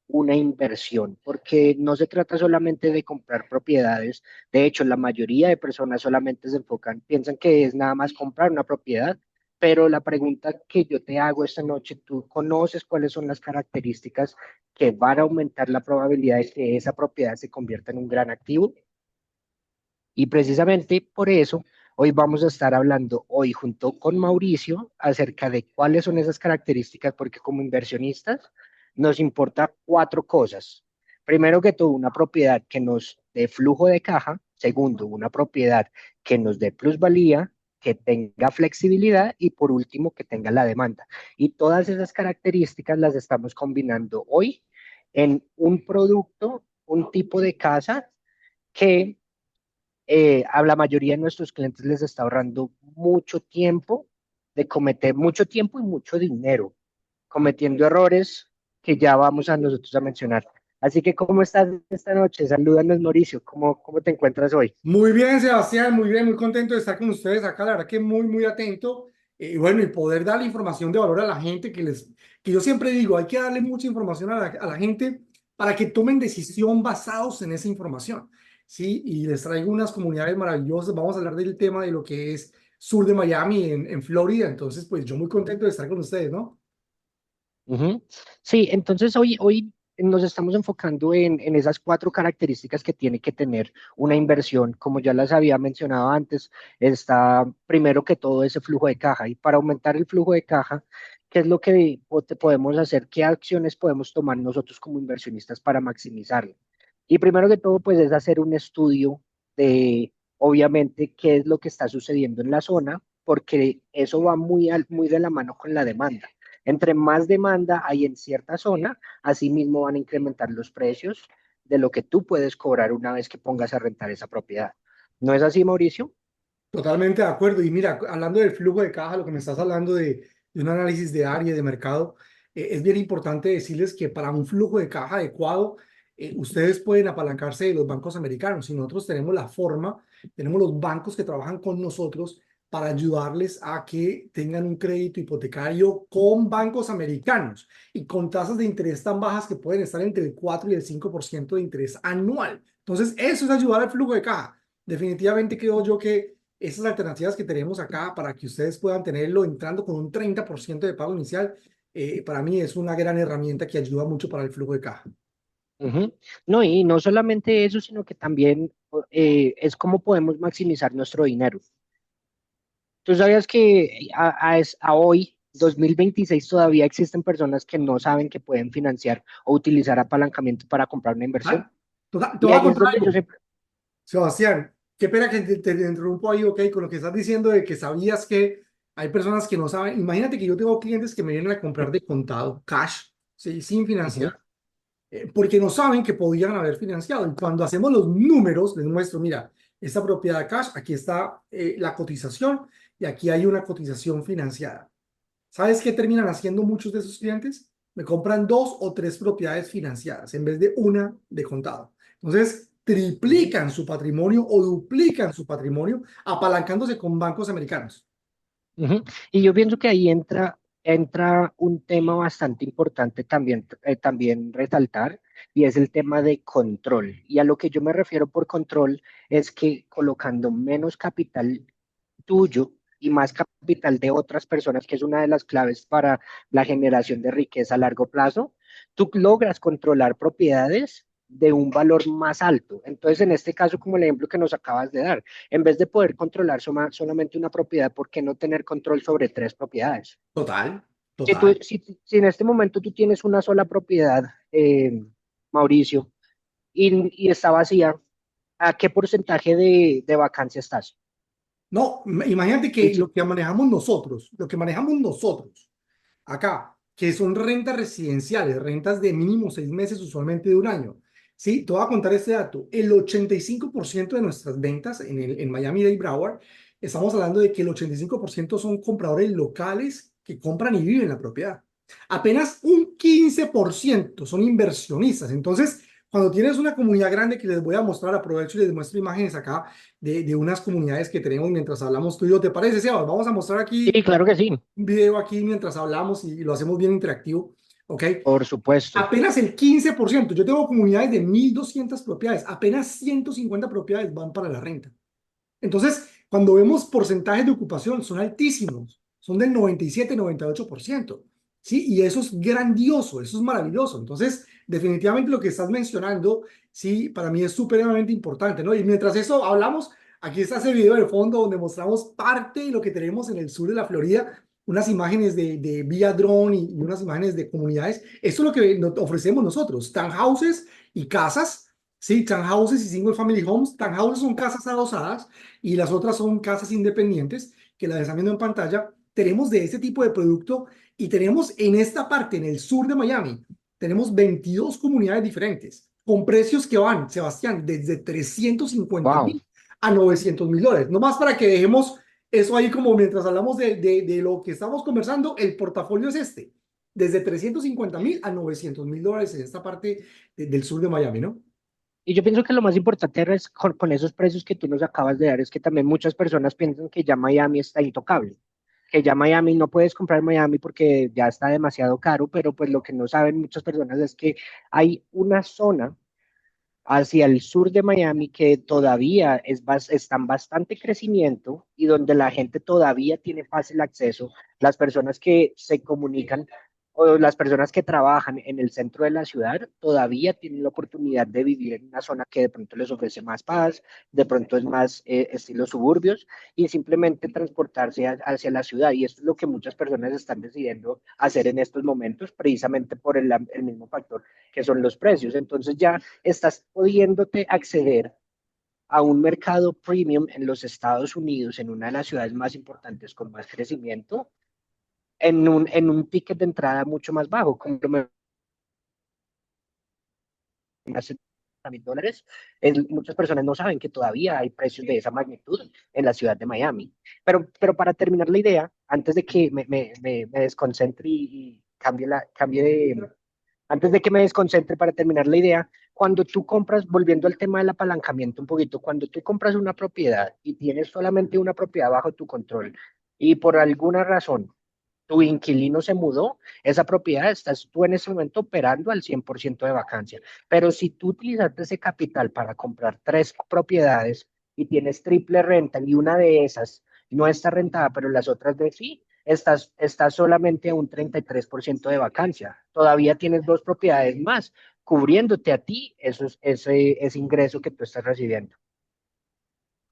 una inversión, porque no se trata solamente de comprar propiedades. De hecho, la mayoría de personas solamente se enfocan, piensan que es nada más comprar una propiedad, pero la pregunta que yo te hago esta noche, ¿tú conoces cuáles son las características que van a aumentar la probabilidad de que esa propiedad se convierta en un gran activo? Y precisamente por eso, hoy vamos a estar hablando hoy junto con Mauricio acerca de cuáles son esas características, porque como inversionistas nos importa cuatro cosas. Primero que todo, una propiedad que nos dé flujo de caja. Segundo, una propiedad que nos dé plusvalía, que tenga flexibilidad y por último, que tenga la demanda. Y todas esas características las estamos combinando hoy en un producto, un tipo de casa que a la mayoría de nuestros clientes les está ahorrando mucho tiempo de cometer mucho tiempo y mucho dinero cometiendo errores que ya vamos a nosotros a mencionar. Así que, ¿cómo estás esta noche? Salúdanos, Mauricio. ¿Cómo te encuentras hoy? Muy bien, Sebastián, muy bien, muy contento de estar con ustedes acá, la verdad que muy atento. Y bueno, y poder darle información de valor a la gente que yo siempre digo, hay que darle mucha información a la gente para que tomen decisión basados en esa información, ¿sí? Y les traigo unas comunidades maravillosas, vamos a hablar del tema de lo que es sur de Miami, en Florida, entonces pues yo muy contento de estar con ustedes, ¿no? Ujú. Sí, entonces hoy nos estamos enfocando en esas cuatro características que tiene que tener una inversión. Como ya las había mencionado antes, está primero que todo ese flujo de caja. Y para aumentar el flujo de caja, ¿qué es lo que podemos hacer? ¿Qué acciones podemos tomar nosotros como inversionistas para maximizarlo? Y primero que todo, pues es hacer un estudio de, obviamente, qué es lo que está sucediendo en la zona, porque eso va muy de la mano con la demanda. Entre más demanda hay en cierta zona, asimismo van a incrementar los precios de lo que tú puedes cobrar una vez que pongas a rentar esa propiedad. ¿No es así, Mauricio? Totalmente de acuerdo. Y mira, hablando del flujo de caja, lo que me estás hablando de un análisis de área y de mercado, es bien importante decirles que para un flujo de caja adecuado, ustedes pueden apalancarse de los bancos americanos. Y nosotros tenemos la forma, tenemos los bancos que trabajan con nosotros para ayudarles a que tengan un crédito hipotecario con bancos americanos y con tasas de interés tan bajas que pueden estar entre el 4 y el 5% de interés anual. Entonces, eso es ayudar al flujo de caja. Definitivamente creo yo que esas alternativas que tenemos acá para que ustedes puedan tenerlo entrando con un 30% de pago inicial, para mí es una gran herramienta que ayuda mucho para el flujo de caja. Ujú. No, y no solamente eso, sino que también es cómo podemos maximizar nuestro dinero. ¿Tú sabías que a hoy, 2026, todavía existen personas que no saben que pueden financiar o utilizar apalancamiento para comprar una inversión? ¿Ah? Te Y voy a ahí es contar donde yo algo, siempre... Sebastián. Qué pena que te interrumpo ahí, ok, con lo que estás diciendo de que sabías que hay personas que no saben. Imagínate que yo tengo clientes que me vienen a comprar de contado, cash, ¿sí? Sin Ujú, financiar, porque no saben que podían haber financiado. Y cuando hacemos los números, les muestro, mira, esta propiedad cash, aquí está la cotización y aquí hay una cotización financiada. ¿Sabes qué terminan haciendo muchos de esos clientes? Me compran dos o tres propiedades financiadas en vez de una de contado. Entonces, ujú. triplican su patrimonio o duplican su patrimonio apalancándose con bancos americanos. Ujú. Y yo pienso que ahí entra un tema bastante importante también resaltar, y es el tema de control. Y a lo que yo me refiero por control es que colocando menos capital tuyo y más capital de otras personas, que es una de las claves para la generación de riqueza a largo plazo, tú logras controlar propiedades de un valor más alto. Entonces, en este caso, como el ejemplo que nos acabas de dar, en vez de poder controlar solamente una propiedad, ¿por qué no tener control sobre tres propiedades? Total, Si, tú, total. si en este momento tú tienes una sola propiedad, Mauricio, y está vacía, ¿a qué porcentaje de vacancia estás? No, imagínate Y que lo que manejamos nosotros acá, que son rentas residenciales, rentas de mínimo 6 meses, usualmente de un año. Sí, te voy a contar este dato. El 85% de nuestras ventas en Miami-Dade Broward, estamos hablando de que el 85% son compradores locales que compran y viven en la propiedad. Apenas un 15% son inversionistas. Entonces, cuando tienes una comunidad grande que les voy a mostrar, aprovecho y les muestro imágenes acá de unas comunidades que tenemos mientras hablamos tú y yo. ¿Te parece, Sebas? Vamos a mostrar aquí sí, claro que sí. un video aquí mientras hablamos y lo hacemos bien interactivo ¿ok? Por supuesto. Apenas el 15%. Yo tengo comunidades de 1.200 propiedades, apenas 150 propiedades van para la renta. Entonces, cuando vemos porcentajes de ocupación, son altísimos, son del 97, 98%, ¿sí? Y eso es grandioso, eso es maravilloso. Entonces, definitivamente lo que estás mencionando, sí, para mí es supremamente importante, ¿no? Y mientras eso hablamos, aquí está ese video de fondo donde mostramos parte de lo que tenemos en el sur de la Florida, unas imágenes de vía drone y unas imágenes de comunidades. Eso es lo que nos ofrecemos nosotros, townhouses y casas. Sí, townhouses y single family homes. Townhouses son casas adosadas y las otras son casas independientes que las están viendo en pantalla. Tenemos de este tipo de producto y tenemos en esta parte, en el sur de Miami, tenemos 22 comunidades diferentes con precios que van, Sebastián, desde 350 Wow. mil a 900 mil dólares. No más para que dejemos eso ahí como mientras hablamos de lo que estamos conversando, el portafolio es este, desde 350 mil a 900 mil dólares en esta parte del sur de Miami, ¿no? Y yo pienso que lo más importante es con esos precios que tú nos acabas de dar es que también muchas personas piensan que ya Miami está intocable, que ya Miami no puedes comprar Miami porque ya está demasiado caro, pero pues lo que no saben muchas personas es que hay una zona hacia el sur de Miami que todavía está en bastante crecimiento y donde la gente todavía tiene fácil acceso. Las personas que se comunican o las personas que trabajan en el centro de la ciudad todavía tienen la oportunidad de vivir en una zona que de pronto les ofrece más paz, de pronto es más estilo suburbios y simplemente transportarse hacia la ciudad. Y esto es lo que muchas personas están decidiendo hacer en estos momentos, precisamente por el mismo factor que son los precios. Entonces ya estás pudiéndote acceder a un mercado premium en los Estados Unidos, en una de las ciudades más importantes con más crecimiento, en un ticket de entrada mucho más bajo, como lo hace $1,000. Muchas personas no saben que todavía hay precios de esa magnitud en la ciudad de Miami. Pero para terminar la idea, antes de que me desconcentre y cambie antes de que me desconcentre para terminar la idea, cuando tú compras, volviendo al tema del apalancamiento un poquito, cuando tú compras una propiedad y tienes solamente una propiedad bajo tu control y por alguna razón tu inquilino se mudó, esa propiedad estás tú en ese momento operando al 100% de vacancia. Pero si tú utilizaste ese capital para comprar tres propiedades y tienes triple renta y una de esas no está rentada, pero las otras de sí, estás solamente a un 33% de vacancia. Todavía tienes dos propiedades más cubriéndote a ti ese ingreso que tú estás recibiendo.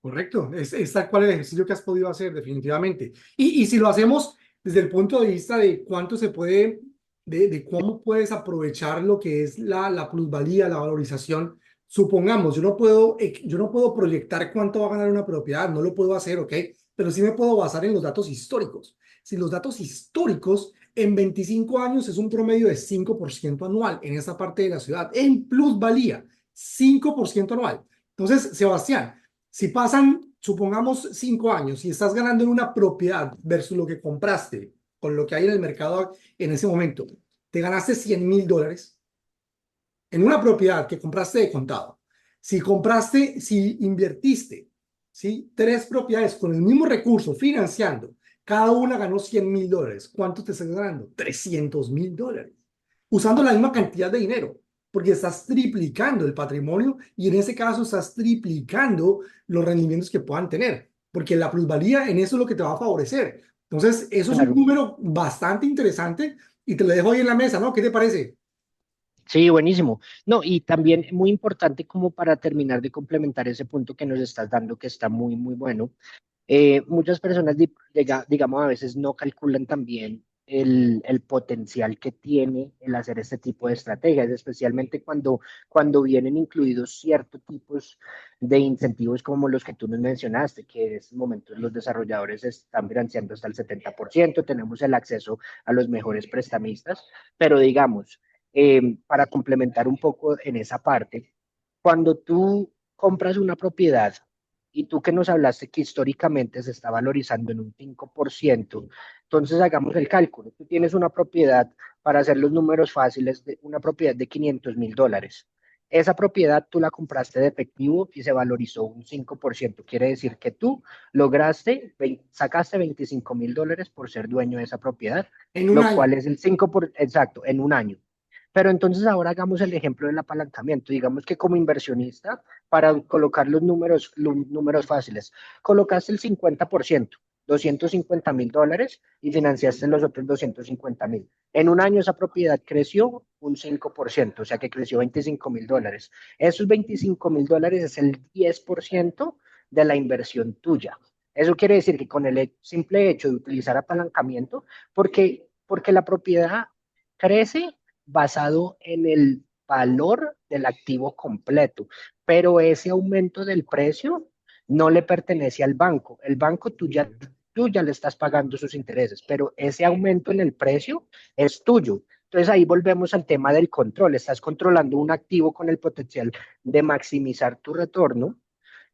Correcto, es tal cual el ejercicio que has podido hacer, definitivamente. Y si lo hacemos desde el punto de vista de cuánto se puede, de cómo puedes aprovechar lo que es la plusvalía, la valorización, supongamos, yo no puedo proyectar cuánto va a ganar una propiedad, no lo puedo hacer, ¿ok? Pero sí me puedo basar en los datos históricos. Si los datos históricos en 25 años es un promedio de 5% anual en esta parte de la ciudad, en plusvalía, 5% anual. Entonces, Sebastián, si pasan, supongamos, 5 años y estás ganando en una propiedad versus lo que compraste con lo que hay en el mercado en ese momento, te ganaste 100.000 dólares en una propiedad que compraste de contado. Si invertiste, ¿sí? Tres propiedades con el mismo recurso financiando, cada una ganó 100.000 dólares. ¿Cuánto te estás ganando? 300.000 dólares. Usando la misma cantidad de dinero, porque estás triplicando el patrimonio y en ese caso estás triplicando los rendimientos que puedan tener, porque la plusvalía en eso es lo que te va a favorecer. Entonces, eso es un Claro. número bastante interesante y te lo dejo ahí en la mesa, ¿no? ¿Qué te parece? Sí, buenísimo. No, y también muy importante como para terminar de complementar ese punto que nos estás dando, que está muy, muy bueno. Muchas personas, digamos, a veces no calculan también el potencial que tiene el hacer este tipo de estrategias, especialmente cuando vienen incluidos ciertos tipos de incentivos como los que tú nos mencionaste, que en estos momentos los desarrolladores están financiando hasta el 70%, tenemos el acceso a los mejores prestamistas, pero digamos, para complementar un poco en esa parte, cuando tú compras una propiedad y tú que nos hablaste que históricamente se está valorizando en un 5%, entonces hagamos el cálculo. Tú tienes una propiedad, para hacer los números fáciles, de una propiedad de $500,000. Esa propiedad tú la compraste de efectivo y se valorizó un 5%. Quiere decir que tú sacaste $25,000 por ser dueño de esa propiedad, En un lo año. cual es el 5%, exacto, en un año. Pero entonces ahora hagamos el ejemplo del apalancamiento. Digamos que como inversionista, para colocar los números fáciles, colocaste el 50%, $250,000 y financiaste los otros 250,000. En un año esa propiedad creció un 5%, o sea que creció $25,000. Esos $25,000 es el 10% de la inversión tuya. Eso quiere decir que con el simple hecho de utilizar apalancamiento, porque la propiedad crece basado en el valor del activo completo, pero ese aumento del precio no le pertenece al banco. El banco tú ya le estás pagando sus intereses, pero ese aumento en el precio es tuyo. Entonces ahí volvemos al tema del control. Estás controlando un activo con el potencial de maximizar tu retorno,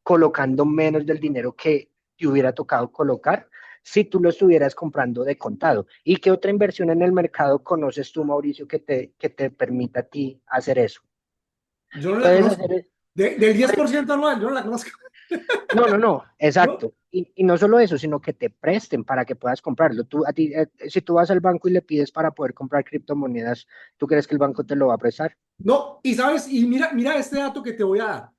colocando menos del dinero que te hubiera tocado colocar si tú lo estuvieras comprando de contado. ¿Y qué otra inversión en el mercado conoces tú, Mauricio, que te permita a ti hacer eso? Yo no la Puedes conozco. hacer, Del diez puedes, por ciento anual, yo no la conozco. no, no, no, ¿No? exacto. Y no solo eso, sino que te presten para que puedas comprarlo. Si tú vas al banco y le pides para poder comprar criptomonedas, ¿tú crees que el banco te lo va a prestar? No, y sabes, y mira este dato que te voy a dar.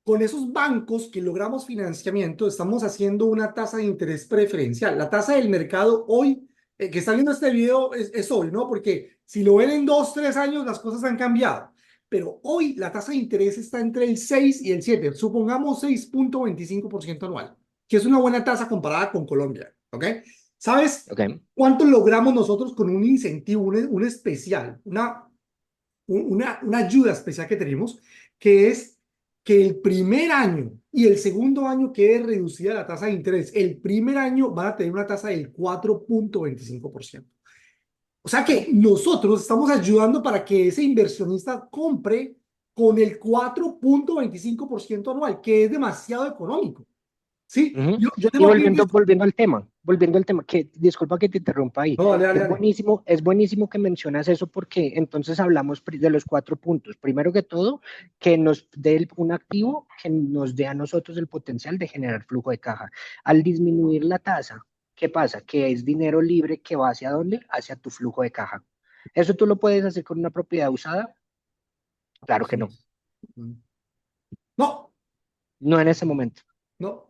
Con esos bancos que logramos financiamiento, estamos haciendo una tasa de interés preferencial. La tasa del mercado hoy, que está viendo este video, es hoy, ¿no? Porque si lo ven en 2, 3 años, las cosas han cambiado. Pero hoy la tasa de interés está entre el 6 y el 7. Supongamos 6,25% anual, que es una buena tasa comparada con Colombia, ¿ok? ¿Sabes Ok. cuánto logramos nosotros con un incentivo, un especial, una ayuda especial que tenemos, que es que el primer año y el segundo año quede reducida la tasa de interés? El primer año van a tener una tasa del 4,25%. O sea que nosotros estamos ayudando para que ese inversionista compre con el 4,25% anual, que es demasiado económico. ¿Sí? Ujú. Yo Y tengo clientes. volviendo al tema, que disculpa que te interrumpa ahí. No, dale, dale, dale. Es buenísimo que mencionas eso porque entonces hablamos de los 4 puntos. Primero que todo, que nos dé un activo que nos dé a nosotros el potencial de generar flujo de caja. Al disminuir la tasa, ¿qué pasa? Que es dinero libre que va hacia dónde? Hacia tu flujo de caja. ¿Eso tú lo puedes hacer con una propiedad usada? Claro que no. No, No en ese momento. ¿no?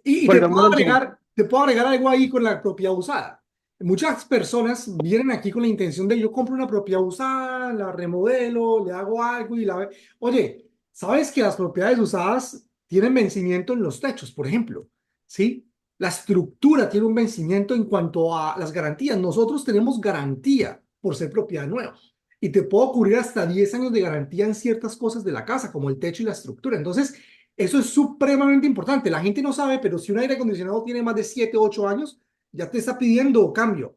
Y Volvemos al segundo. te puedo agregar algo ahí con la propiedad usada. Muchas personas vienen aquí con la intención de yo compro una propiedad usada, la remodelo, le hago algo y la... Oye, ¿sabes que las propiedades usadas tienen vencimiento en los techos, por ejemplo? ¿Sí? La estructura tiene un vencimiento en cuanto a las garantías. Nosotros tenemos garantía por ser propiedad nueva. Y te puedo cubrir hasta 10 años de garantía en ciertas cosas de la casa, como el techo y la estructura. Entonces, eso es supremamente importante. La gente no sabe, pero si un aire acondicionado tiene más de 7, 8 años, ya te está pidiendo cambio.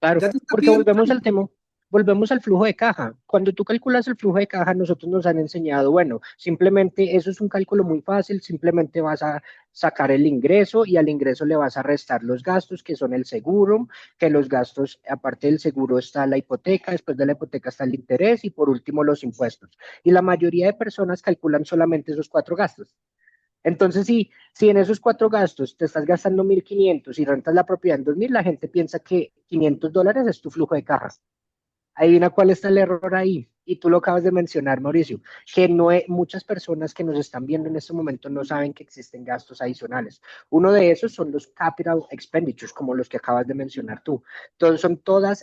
Claro, Ya te está porque pidiendo volvemos al cambio. tema, volvemos al flujo de caja. Cuando tú calculas el flujo de caja, nosotros nos han enseñado, bueno, simplemente eso es un cálculo muy fácil, simplemente vas a sacar el ingreso y al ingreso le vas a restar los gastos, que son el seguro, que los gastos, aparte del seguro está la hipoteca, después de la hipoteca está el interés y por último los impuestos. Y la mayoría de personas calculan solamente esos 4 gastos. Entonces, si en esos 4 gastos te estás gastando 1.500 y rentas la propiedad en 2.000, la gente piensa que $500 es tu flujo de cajas. Adivina cuál está el error ahí. Y tú lo acabas de mencionar, Mauricio, que muchas personas que nos están viendo en este momento no saben que existen gastos adicionales. Uno de esos son los capital expenditures, como los que acabas de mencionar tú. Entonces, son todos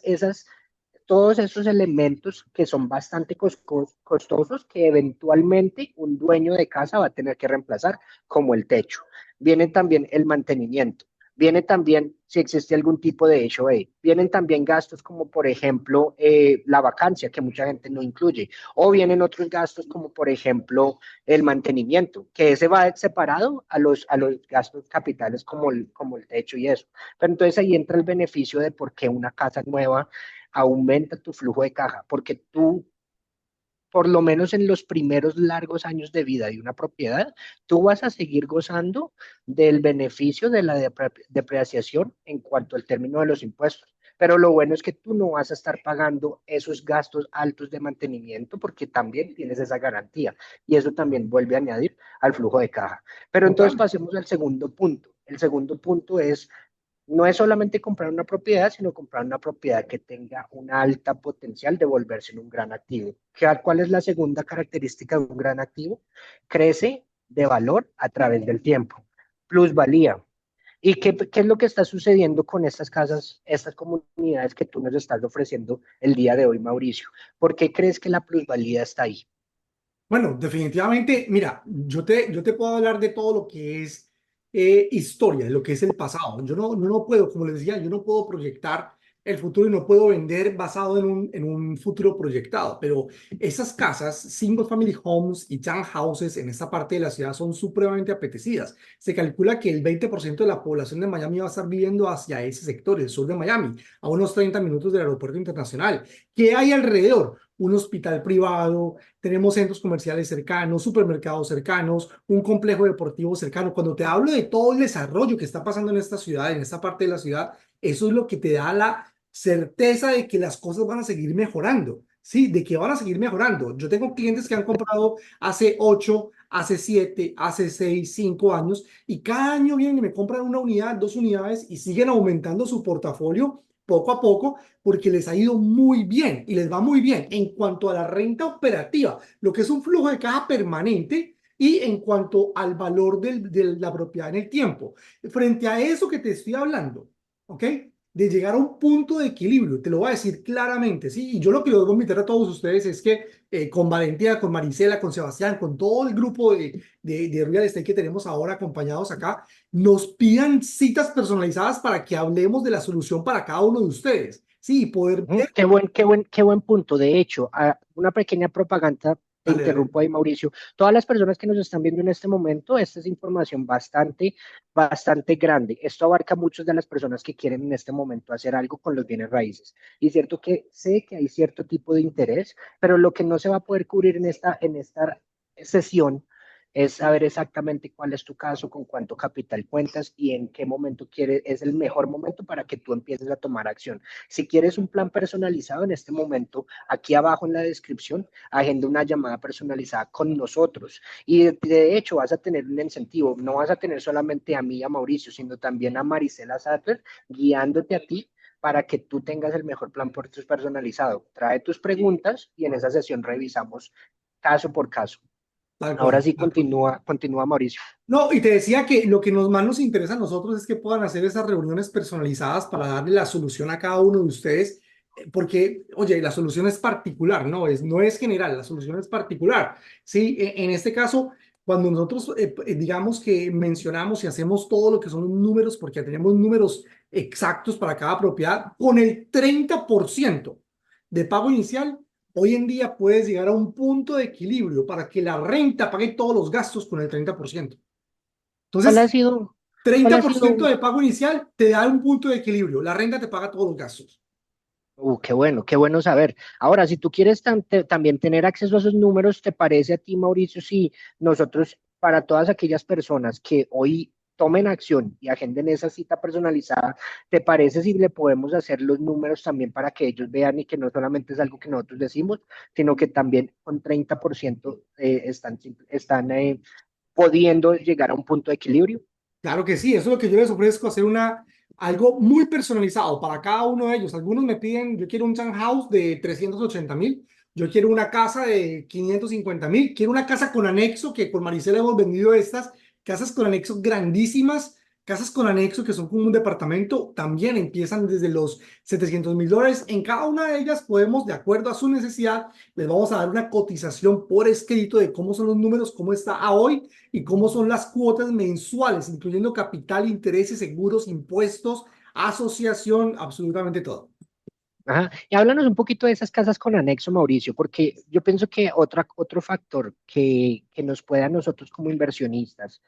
esos elementos que son bastante costosos que eventualmente un dueño de casa va a tener que reemplazar, como el techo. Viene también el mantenimiento, viene también si existe algún tipo de HOA, vienen también gastos como por ejemplo la vacancia, que mucha gente no incluye, o vienen otros gastos como por ejemplo el mantenimiento, que ese va separado a los gastos capitales como el techo y eso. Pero entonces ahí entra el beneficio de por qué una casa nueva aumenta tu flujo de caja, porque tú, por lo menos en los primeros largos años de vida de una propiedad, tú vas a seguir gozando del beneficio de la depreciación en cuanto al término de los impuestos. pero lo bueno es que tú no vas a estar pagando esos gastos altos de mantenimiento porque también tienes esa garantía y eso también vuelve a añadir al flujo de caja. Pero entonces Total. pasemos al segundo punto. El segundo punto es, no es solamente comprar una propiedad, sino comprar una propiedad que tenga una alta potencial de volverse en un gran activo. ¿Cuál es la segunda característica de un gran activo? Crece de valor a través del tiempo. Plusvalía. ¿Y qué es lo que está sucediendo con estas casas, estas comunidades que tú nos estás ofreciendo el día de hoy, Mauricio? ¿Por qué crees que la plusvalía está ahí? Bueno, definitivamente, mira, yo te puedo hablar de todo lo que es historia, de lo que es el pasado. Yo no puedo, como les decía, yo no puedo proyectar el futuro y no puedo vender basado en un futuro proyectado, pero esas casas, single family homes y townhouses en esta parte de la ciudad son supremamente apetecidas. Se calcula que el 20% de la población de Miami va a estar viviendo hacia ese sector, el sur de Miami, a unos 30 minutos del aeropuerto internacional. ¿Qué hay alrededor? Un hospital privado, tenemos centros comerciales cercanos, supermercados cercanos, un complejo deportivo cercano. Cuando te hablo de todo el desarrollo que está pasando en esta ciudad, en esta parte de la ciudad, eso es lo que te da la certeza de que las cosas van a seguir mejorando. Sí, de que van a seguir mejorando. Yo tengo clientes que han comprado hace 8, hace 7, hace 6, 5 años y cada año vienen y me compran una unidad, 2 unidades y siguen aumentando su portafolio poco a poco porque les ha ido muy bien y les va muy bien en cuanto a la renta operativa, lo que es un flujo de caja permanente y en cuanto al valor de la propiedad en el tiempo. Frente a eso que te estoy hablando, ¿ok? De llegar a un punto de equilibrio, te lo voy a decir claramente, ¿sí? Y yo lo que les voy a invitar a todos ustedes es que con Valentina, con Marisela, con Sebastián, con todo el grupo de Real Estate que tenemos ahora acompañados acá, nos pidan citas personalizadas para que hablemos de la solución para cada uno de ustedes. Sí, poder Ujú. ver. Qué buen punto. De hecho, una pequeña propaganda, te Dale, dale. interrumpo ahí, Mauricio. Todas las personas que nos están viendo en este momento, esta es información bastante grande. Esto abarca a muchas de las personas que quieren en este momento hacer algo con los bienes raíces. Y cierto que sé que hay cierto tipo de interés, pero lo que no se va a poder cubrir en esta sesión es saber exactamente cuál es tu caso, con cuánto capital cuentas y en qué momento quieres, es el mejor momento para que tú empieces a tomar acción. Si quieres un plan personalizado en este momento, aquí abajo en la descripción, agenda una llamada personalizada con nosotros. Y de hecho vas a tener un incentivo. No vas a tener solamente a mí y a Mauricio, sino también a Marisela Sattler guiándote a ti para que tú tengas el mejor plan por tus personalizado. Trae tus preguntas y en esa sesión revisamos caso por caso. Tal Ahora cual, sí tal cual. continúa Mauricio. No, y te decía que lo que más nos interesa a nosotros es que puedan hacer esas reuniones personalizadas para darle la solución a cada uno de ustedes, porque, oye, la solución es particular, no es general, la solución es particular. Sí, en este caso, cuando nosotros, digamos que mencionamos y hacemos todo lo que son los números, porque tenemos números exactos para cada propiedad, con el 30% de pago inicial. Hoy en día puedes llegar a un punto de equilibrio para que la renta pague todos los gastos con el 30%. ¿Cuál ha Entonces, sido, cuál treinta ha por ciento sido de pago inicial te da un punto de equilibrio. La renta te paga todos los gastos. Qué bueno saber. Ahora, si tú quieres también tener acceso a esos números, ¿te parece a ti, Mauricio, si nosotros, para todas aquellas personas que hoy tomen acción y agenden esa cita personalizada, ¿te parece si le podemos hacer los números también para que ellos vean y que no solamente es algo que nosotros decimos, sino que también con 30% están pudiendo llegar a un punto de equilibrio? Claro que sí, eso es lo que yo les ofrezco, hacer algo muy personalizado para cada uno de ellos. Algunos me piden, yo quiero un townhouse de 380.000, yo quiero una casa de 550.000, quiero una casa con anexo, que con Maricela hemos vendido estas casas con anexo grandísimas, casas con anexo que son como un departamento, también empiezan desde los $700.000. En cada una de ellas podemos, de acuerdo a su necesidad, les vamos a dar una cotización por escrito de cómo son los números, cómo está a hoy y cómo son las cuotas mensuales, incluyendo capital, intereses, seguros, impuestos, asociación, absolutamente todo. Ajá. Y háblanos un poquito de esas casas con anexo, Mauricio, porque yo pienso que otro factor que nos puede a nosotros como inversionistas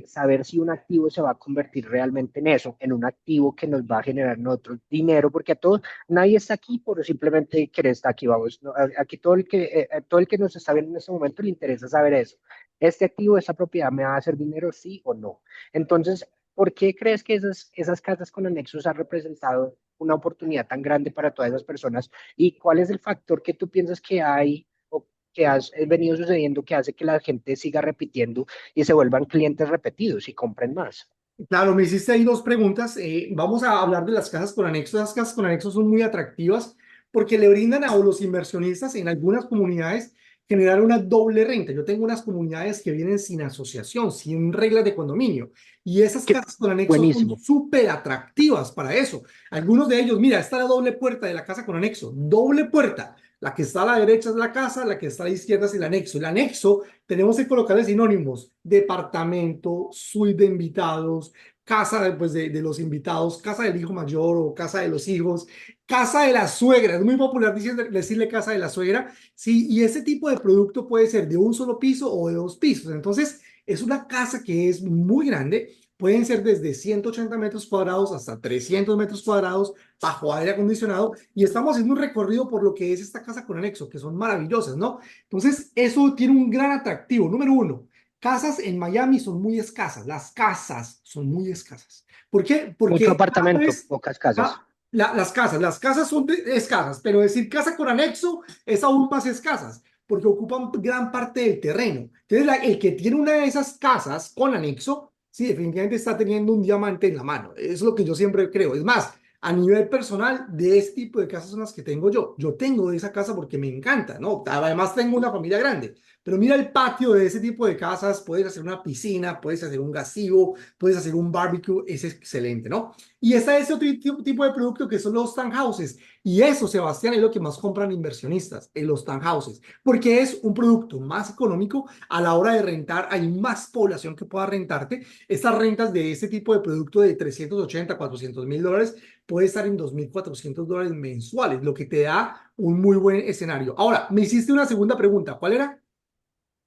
saber si un activo se va a convertir realmente en eso, en un activo que nos va a generar nosotros dinero, porque a todos, nadie está aquí por simplemente querer estar aquí, vamos. ¿No? Aquí todo el que nos está viendo en este momento le interesa saber eso. ¿Este activo, esta propiedad me va a hacer dinero, sí o no? Entonces, ¿por qué crees que esas casas con anexos han representado una oportunidad tan grande para todas esas personas? ¿Y cuál es el factor que tú piensas que hay o que has venido sucediendo que hace que la gente siga repitiendo y se vuelvan clientes repetidos y compren más? Claro, me hiciste ahí dos preguntas. Vamos a hablar de las casas con anexo. Las casas con anexo son muy atractivas porque le brindan a los inversionistas en algunas comunidades generar una doble renta. Yo tengo unas comunidades que vienen sin asociación, sin reglas de condominio. Y esas Qué casas con anexo son buenísimo. súper atractivas para eso. Algunos de ellos, mira, esta es la doble puerta de la casa con anexo. Doble puerta. La que está a la derecha es la casa, la que está a la izquierda es el anexo. El anexo tenemos que colocarle sinónimos: departamento, suite de invitados, casa pues, de los invitados, casa del hijo mayor o casa de los hijos, casa de la suegra. Es muy popular decirle casa de la suegra. Sí, y ese tipo de producto puede ser de un solo piso o de dos pisos. Entonces, es una casa que es muy grande. Pueden ser desde 180 metros cuadrados hasta 300 metros cuadrados bajo aire acondicionado. Y estamos haciendo un recorrido por lo que es esta casa con anexo, que son maravillosas, ¿no? Entonces, eso tiene un gran atractivo. Número uno, casas en Miami son muy escasas. Las casas son muy escasas. ¿Por qué? Mucho Porque cada apartamento, vez pocas casas. las casas son escasas, pero decir casa con anexo es aún más escasas porque ocupan gran parte del terreno. Entonces, el que tiene una de esas casas con anexo, sí, definitivamente está teniendo un diamante en la mano. Eso es lo que yo siempre creo. Es más, a nivel personal, de este tipo de casas son las que tengo yo. Yo tengo esa casa porque me encanta, ¿no? Además, tengo una familia grande. Pero mira el patio de ese tipo de casas, puedes hacer una piscina, puedes hacer un gazebo, puedes hacer un barbecue, es excelente, ¿no? Y está ese otro tipo de producto que son los townhouses. Y eso, Sebastián, es lo que más compran inversionistas, en los townhouses, porque es un producto más económico a la hora de rentar. Hay más población que pueda rentarte. Estas rentas de este tipo de producto de 380, $400,000 puede estar en $2,400 mensuales, lo que te da un muy buen escenario. Ahora, me hiciste una segunda pregunta. ¿Cuál era?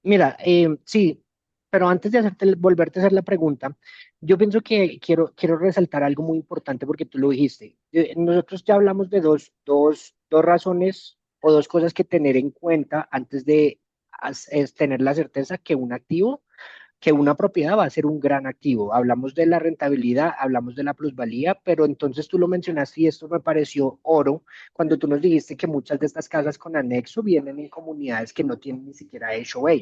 Mira, sí, pero antes de volverte a hacer la pregunta, yo pienso que quiero resaltar algo muy importante porque tú lo dijiste. Nosotros ya hablamos de dos razones o dos cosas que tener en cuenta antes de es tener la certeza que una propiedad va a ser un gran activo. Hablamos de la rentabilidad, hablamos de la plusvalía, pero entonces tú lo mencionaste y esto me pareció oro cuando tú nos dijiste que muchas de estas casas con anexo vienen en comunidades que no tienen ni siquiera HOA.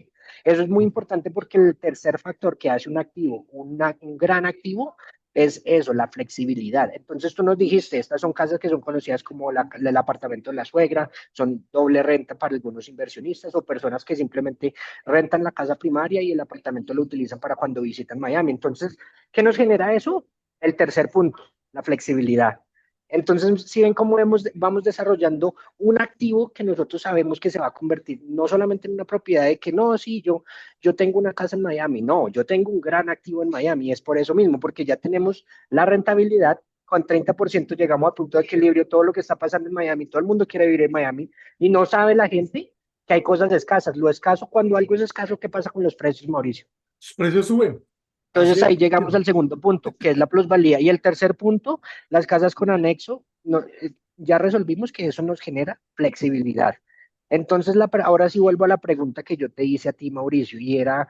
Eso es muy importante porque el tercer factor que hace un activo, un gran activo, es eso, la flexibilidad. Entonces tú nos dijiste, estas son casas que son conocidas como el apartamento de la suegra, son doble renta para algunos inversionistas o personas que simplemente rentan la casa primaria y el apartamento lo utilizan para cuando visitan Miami. Entonces, ¿qué nos genera eso? El tercer punto, la flexibilidad. Entonces, si ven cómo vamos desarrollando un activo que nosotros sabemos que se va a convertir no solamente en una propiedad de que no, sí, yo tengo una casa en Miami, no, yo tengo un gran activo en Miami, es por eso mismo, porque ya tenemos la rentabilidad, con 30% llegamos a punto de equilibrio, todo lo que está pasando en Miami, todo el mundo quiere vivir en Miami y no sabe la gente que hay cosas escasas. Lo escaso, cuando algo es escaso, ¿qué pasa con los precios, Mauricio? Sus precios suben. Así Entonces es. ahí llegamos al segundo punto, que es la plusvalía. Y el tercer punto, las casas con anexo, no, ya resolvimos que eso nos genera flexibilidad. Entonces, ahora sí vuelvo a la pregunta que yo te hice a ti, Mauricio, y era,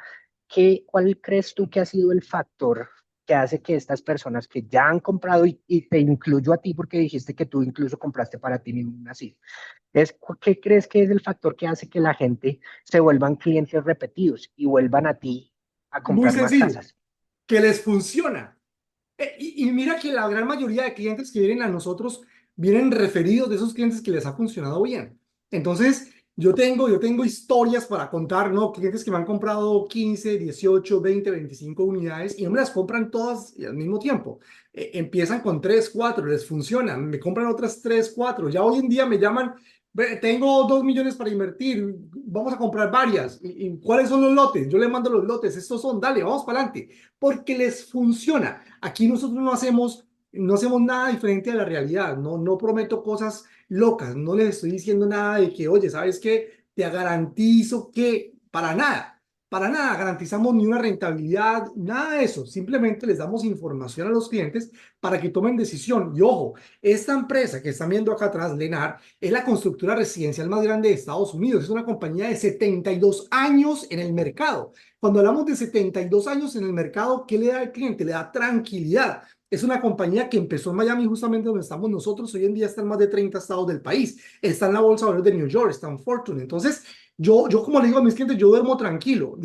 ¿cuál crees tú que ha sido el factor que hace que estas personas que ya han comprado, y te incluyo a ti porque dijiste que tú incluso compraste para ti mismo así, ¿qué crees que es el factor que hace que la gente se vuelvan clientes repetidos y vuelvan a ti a Muy comprar más sencillo, casas? que les funciona. Y mira que la gran mayoría de clientes que vienen a nosotros vienen referidos de esos clientes que les ha funcionado bien. Entonces, yo tengo historias para contar, ¿no? Clientes que me han comprado 15, 18, 20, 25 unidades y no me las compran todas al mismo tiempo. Empiezan con 3, 4, les funcionan, me compran otras 3, 4. Ya hoy en día me llaman: Tengo 2 millones para invertir, vamos a comprar varias. ¿Y cuáles son los lotes? Yo le mando los lotes, estos son, dale, vamos para adelante, porque les funciona. Aquí nosotros no hacemos nada diferente a la realidad. No prometo cosas locas. No les estoy diciendo nada de que, oye, ¿sabes qué? Te garantizo que para nada. Para nada garantizamos ni una rentabilidad, nada de eso. Simplemente les damos información a los clientes para que tomen decisión. Y ojo, esta empresa que están viendo acá atrás, Lennar, es la constructora residencial más grande de Estados Unidos. Es una compañía de 72 años en el mercado. Cuando hablamos de 72 años en el mercado, ¿qué le da al cliente? Le da tranquilidad. Es una compañía que empezó en Miami, justamente donde estamos nosotros. Hoy en día está en más de 30 estados del país. Está en la bolsa de valores de New York, está en Fortune. Entonces, yo como le digo a mis clientes, yo duermo tranquilo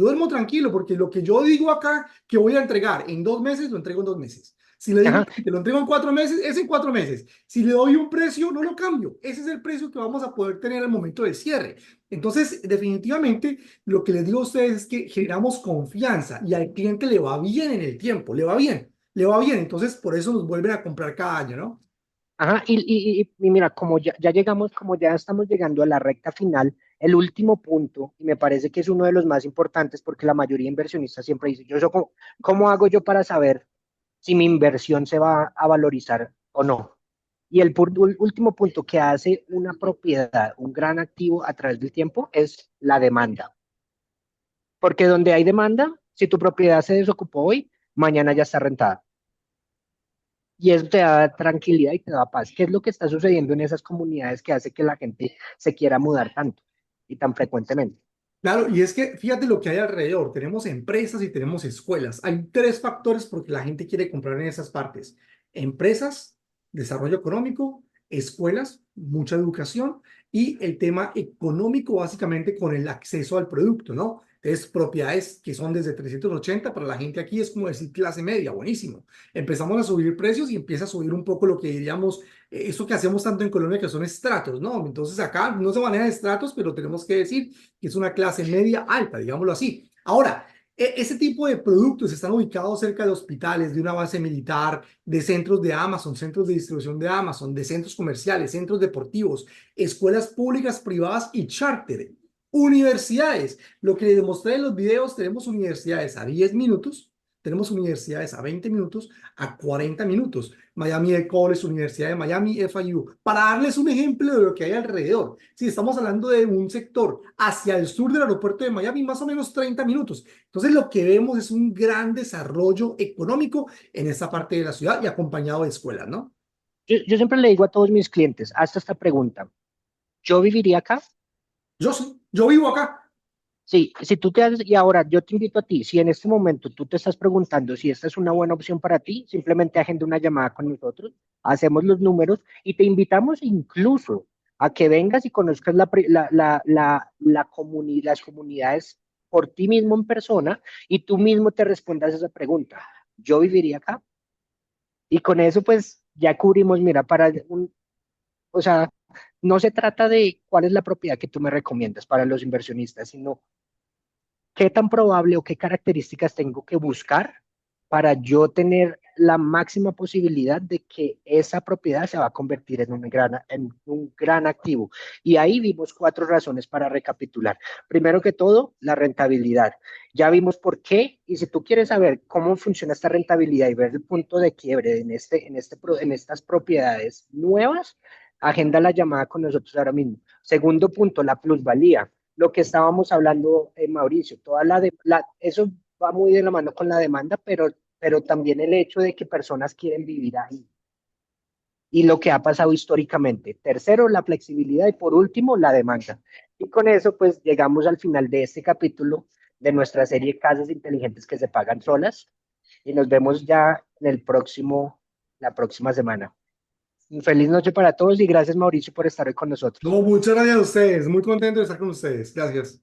porque lo que yo digo acá que voy a entregar en 2 meses, lo entrego en 2 meses. Si le digo Ajá. al cliente, lo entrego en 4 meses, es en 4 meses. Si le doy un precio, no lo cambio. Ese es el precio que vamos a poder tener al momento del cierre. Entonces, definitivamente, lo que les digo a ustedes es que generamos confianza y al cliente le va bien en el tiempo, le va bien, le va bien. Entonces, por eso nos vuelven a comprar cada año, ¿no? Ajá, y mira, como ya llegamos, como ya estamos llegando a la recta final, el último punto, y me parece que es uno de los más importantes porque la mayoría de inversionistas siempre dice, ¿cómo hago yo para saber si mi inversión se va a valorizar o no? Y el último punto que hace una propiedad, un gran activo a través del tiempo, es la demanda. Porque donde hay demanda, si tu propiedad se desocupó hoy, mañana ya está rentada. Y eso te da tranquilidad y te da paz. ¿Qué es lo que está sucediendo en esas comunidades que hace que la gente se quiera mudar tanto y tan frecuentemente? Claro, y es que fíjate lo que hay alrededor. Tenemos empresas y tenemos escuelas. Hay tres factores porque la gente quiere comprar en esas partes. Empresas, desarrollo económico, escuelas, mucha educación y el tema económico básicamente con el acceso al producto, ¿no? Entonces, propiedades que son desde 380 para la gente aquí es como decir clase media, buenísimo. Empezamos a subir precios y empieza a subir un poco lo que diríamos eso que hacemos tanto en Colombia que son estratos, ¿no? Entonces acá no se maneja estratos, pero tenemos que decir que es una clase media alta, digámoslo así. Ahora, ese tipo de productos están ubicados cerca de hospitales, de una base militar, de centros de Amazon, centros de distribución de Amazon, de centros comerciales, centros deportivos, escuelas públicas, privadas y charter. Universidades. Lo que les demostré en los videos, tenemos universidades a 10 minutos, tenemos universidades a 20 minutos, a 40 minutos. Miami College, Universidad de Miami, FIU, para darles un ejemplo de lo que hay alrededor. Si estamos hablando de un sector hacia el sur del aeropuerto de Miami, más o menos 30 minutos. Entonces, lo que vemos es un gran desarrollo económico en esta parte de la ciudad y acompañado de escuelas, ¿no? Yo siempre le digo a todos mis clientes, hasta esta pregunta, ¿yo viviría acá? Yo sí, yo vivo acá. Sí, si tú te haces, y ahora yo te invito a ti, si en este momento tú te estás preguntando si esta es una buena opción para ti, simplemente agenda una llamada con nosotros, hacemos los números y te invitamos incluso a que vengas y conozcas las comunidades por ti mismo en persona y tú mismo te respondas esa pregunta. ¿Yo viviría acá? Y con eso pues ya cubrimos, mira, o sea, no se trata de cuál es la propiedad que tú me recomiendas para los inversionistas, sino qué tan probable o qué características tengo que buscar para yo tener la máxima posibilidad de que esa propiedad se va a convertir en un gran activo. Y ahí vimos cuatro razones para recapitular. Primero que todo, la rentabilidad. Ya vimos por qué, y si tú quieres saber cómo funciona esta rentabilidad y ver el punto de quiebre en estas propiedades nuevas, agenda la llamada con nosotros ahora mismo. Segundo punto, la plusvalía, lo que estábamos hablando, Mauricio, eso va muy de la mano con la demanda, pero también el hecho de que personas quieren vivir ahí y lo que ha pasado históricamente. Tercero, la flexibilidad y por último, la demanda. Y con eso, pues llegamos al final de este capítulo de nuestra serie Casas Inteligentes que se pagan solas y nos vemos ya la próxima semana. Feliz noche para todos y gracias, Mauricio, por estar hoy con nosotros. No, muchas gracias a ustedes. Muy contento de estar con ustedes. Gracias.